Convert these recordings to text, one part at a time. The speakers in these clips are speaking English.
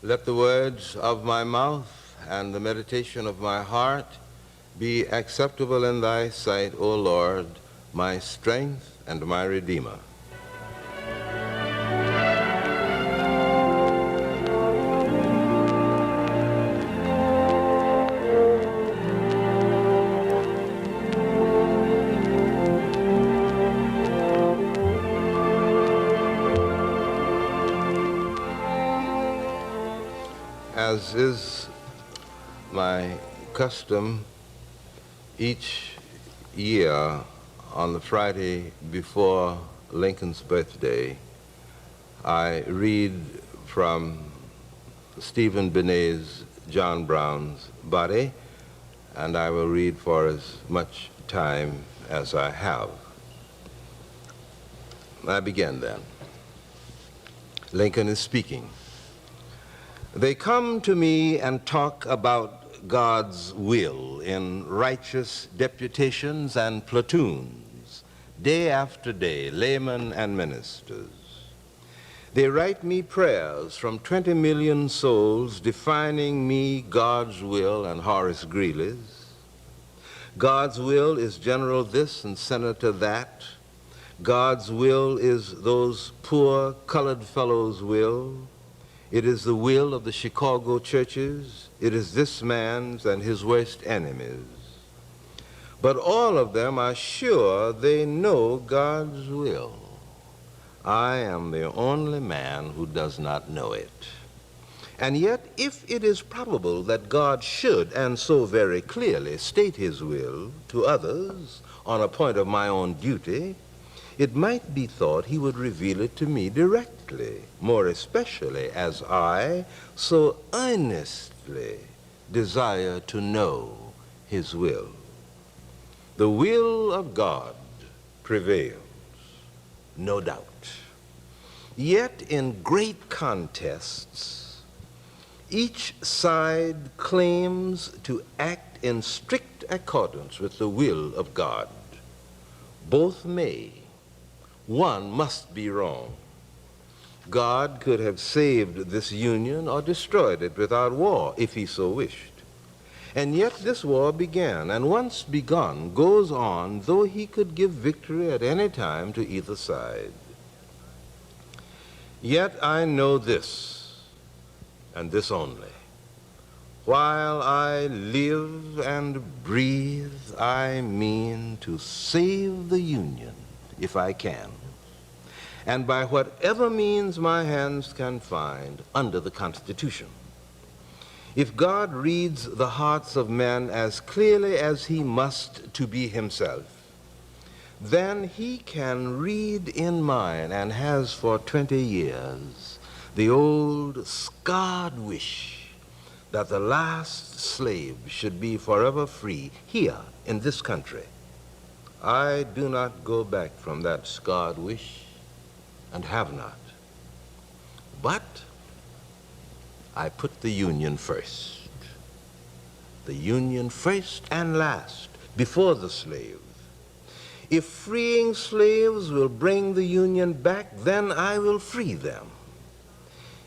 Let the words of my mouth and the meditation of my heart be acceptable in thy sight, O Lord, my strength and my Redeemer. As is my custom, each year on the Friday before Lincoln's birthday, I read from Stephen Benet's John Brown's Body, and I will read for as much time as I have. I begin then. Lincoln is speaking. They come to me and talk about God's will in righteous deputations and platoons, day after day, laymen and ministers. They write me prayers from 20 million souls defining me God's will and Horace Greeley's. God's will is General this and Senator that. God's will is those poor colored fellows' will. It is the will of the Chicago churches. It is this man's and his worst enemies. But all of them are sure they know God's will. I am the only man who does not know it. And yet, if it is probable that God should, and so very clearly, state his will to others on a point of my own duty, it might be thought he would reveal it to me directly, more especially as I so earnestly desire to know his will. The will of God prevails, no doubt. Yet in great contests, each side claims to act in strict accordance with the will of God. Both may. One must be wrong. God could have saved this union or destroyed it without war if he so wished. And yet this war began, and once begun, goes on, though he could give victory at any time to either side. Yet I know this, and this only. While I live and breathe, I mean to save the Union, if I can, and by whatever means my hands can find under the Constitution. If God reads the hearts of men as clearly as he must to be himself, then he can read in mine, and has for 20 years, the old scarred wish that the last slave should be forever free here in this country. I do not go back from that scarred wish, and have not. But I put the Union first. The Union first and last, before the slave. If freeing slaves will bring the Union back, then I will free them.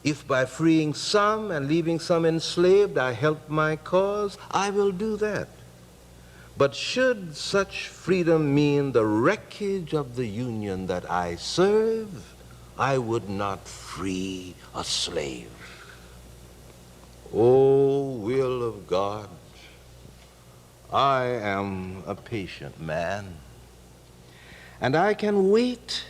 If by freeing some and leaving some enslaved I help my cause, I will do that. But should such freedom mean the wreckage of the Union that I serve, I would not free a slave. O will of God, I am a patient man, and I can wait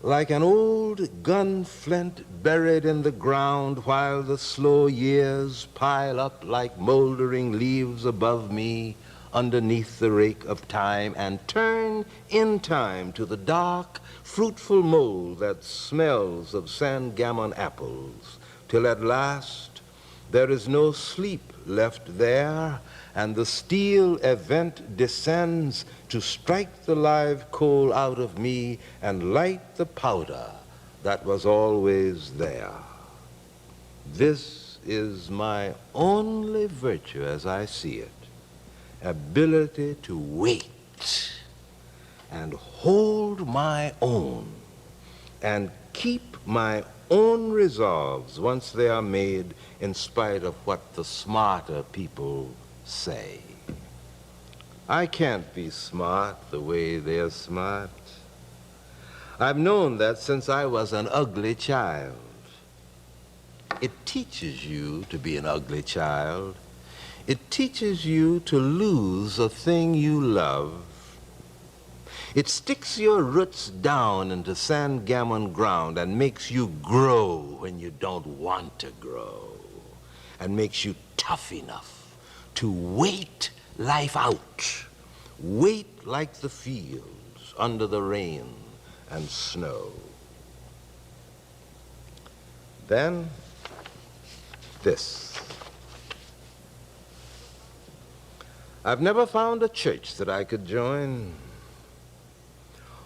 like an old gun flint buried in the ground while the slow years pile up like moldering leaves above me underneath the rake of time, and turn in time to the dark, fruitful mold that smells of Sangamon apples, till at last there is no sleep left there, and the steel event descends to strike the live coal out of me and light the powder that was always there. This is my only virtue as I see it. Ability to wait and hold my own and keep my own resolves once they are made in spite of what the smarter people say. I can't be smart the way they're smart. I've known that since I was an ugly child. It teaches you to be an ugly child. It teaches you to lose a thing you love. It sticks your roots down into sandgammon ground and makes you grow when you don't want to grow, and makes you tough enough to wait life out, wait like the fields under the rain and snow. Then, this. I've never found a church that I could join.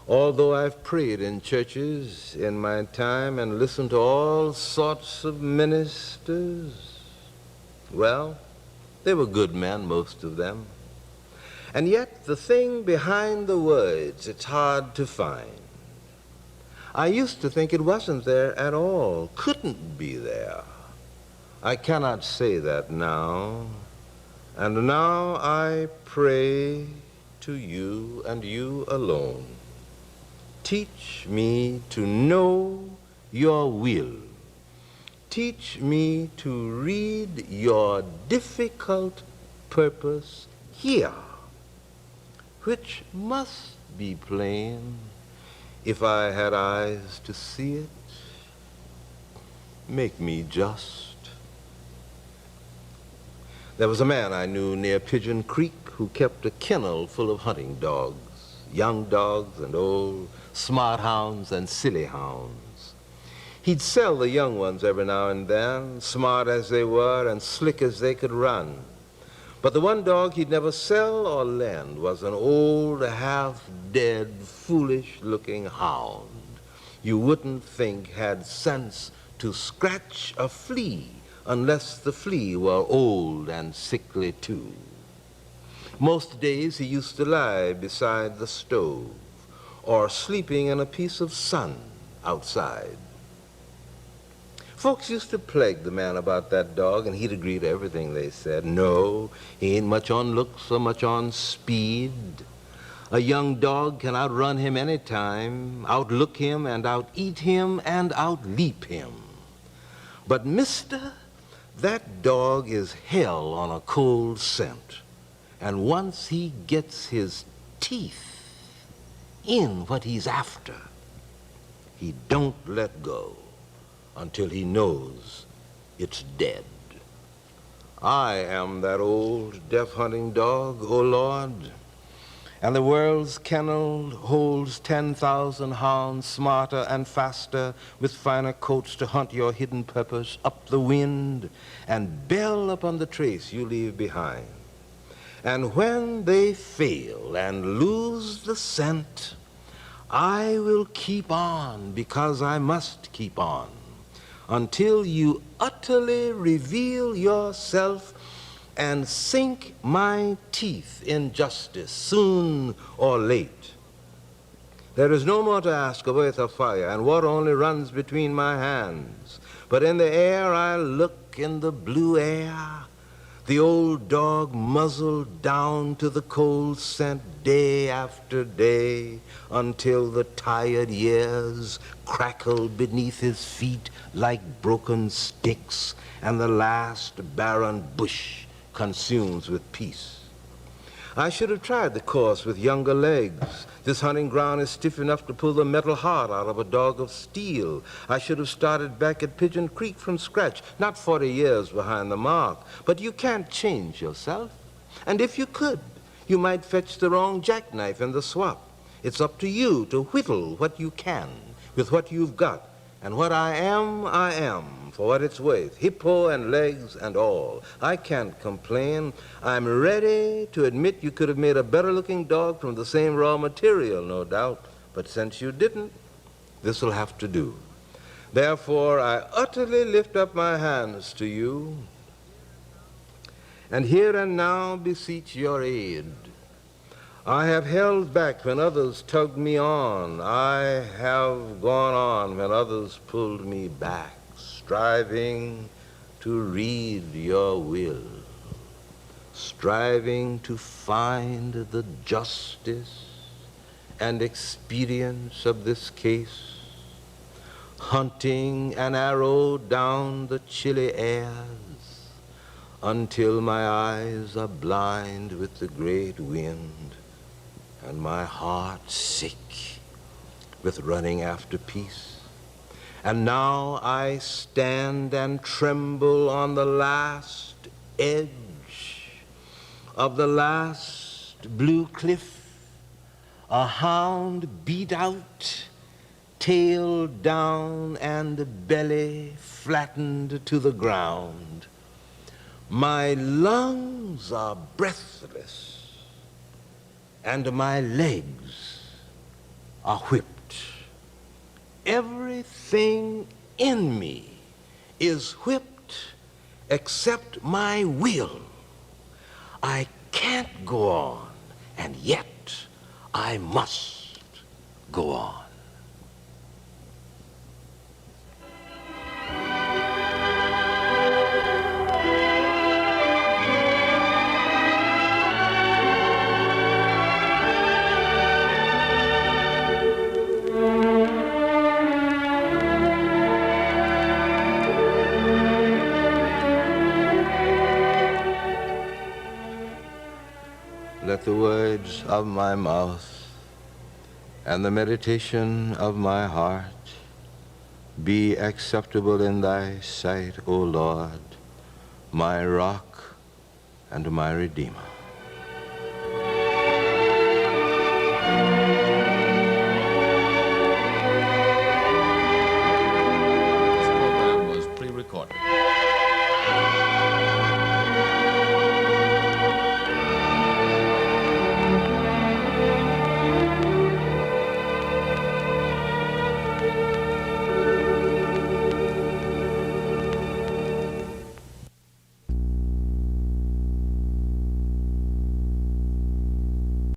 Although I've prayed in churches in my time and listened to all sorts of ministers, well, they were good men, most of them. And yet the thing behind the words, it's hard to find. I used to think it wasn't there at all, couldn't be there. I cannot say that now. And now I pray to you and you alone. Teach me to know your will. Teach me to read your difficult purpose here, which must be plain if I had eyes to see it. Make me just. There was a man I knew near Pigeon Creek who kept a kennel full of hunting dogs, young dogs and old, smart hounds and silly hounds. He'd sell the young ones every now and then, smart as they were and slick as they could run. But the one dog he'd never sell or lend was an old, half-dead, foolish-looking hound you wouldn't think had sense to scratch a flea unless the flea were old and sickly too. Most days he used to lie beside the stove or sleeping in a piece of sun outside. Folks used to plague the man about that dog, and he'd agree to everything they said. No, he ain't much on looks or much on speed. A young dog can outrun him any time, outlook him and out-eat him and out-leap him. But mister, that dog is hell on a cold scent. And once he gets his teeth in what he's after, he don't let go until he knows it's dead. I am that old deaf hunting dog, O Lord, and the world's kennel holds 10,000 hounds smarter and faster with finer coats to hunt your hidden purpose up the wind and bell upon the trace you leave behind. And when they fail and lose the scent, I will keep on because I must keep on until you utterly reveal yourself and sink my teeth in justice, soon or late. There is no more to ask of earth or fire, and water only runs between my hands. But in the air I look, in the blue air, the old dog muzzled down to the cold scent day after day until the tired years crackle beneath his feet like broken sticks and the last barren bush consumes with peace. I should have tried the course with younger legs. This hunting ground is stiff enough to pull the metal heart out of a dog of steel. I should have started back at Pigeon Creek from scratch, not 40 years behind the mark. But you can't change yourself. And if you could, you might fetch the wrong jackknife in the swap. It's up to you to whittle what you can with what you've got. And what I am, for what it's worth, hippo and legs and all. I can't complain. I'm ready to admit you could have made a better-looking dog from the same raw material, no doubt. But since you didn't, this'll have to do. Therefore, I utterly lift up my hands to you, and here and now beseech your aid. I have held back when others tugged me on. I have gone on when others pulled me back, striving to read your will, striving to find the justice and experience of this case, hunting an arrow down the chilly airs until my eyes are blind with the great wind and my heart sick with running after peace. And now I stand and tremble on the last edge of the last blue cliff, a hound beat out, tail down and belly flattened to the ground. My lungs are breathless and my legs are whipped. Everything in me is whipped except my will. I can't go on, and yet I must go on. Let the words of my mouth and the meditation of my heart be acceptable in thy sight, O Lord, my rock and my redeemer.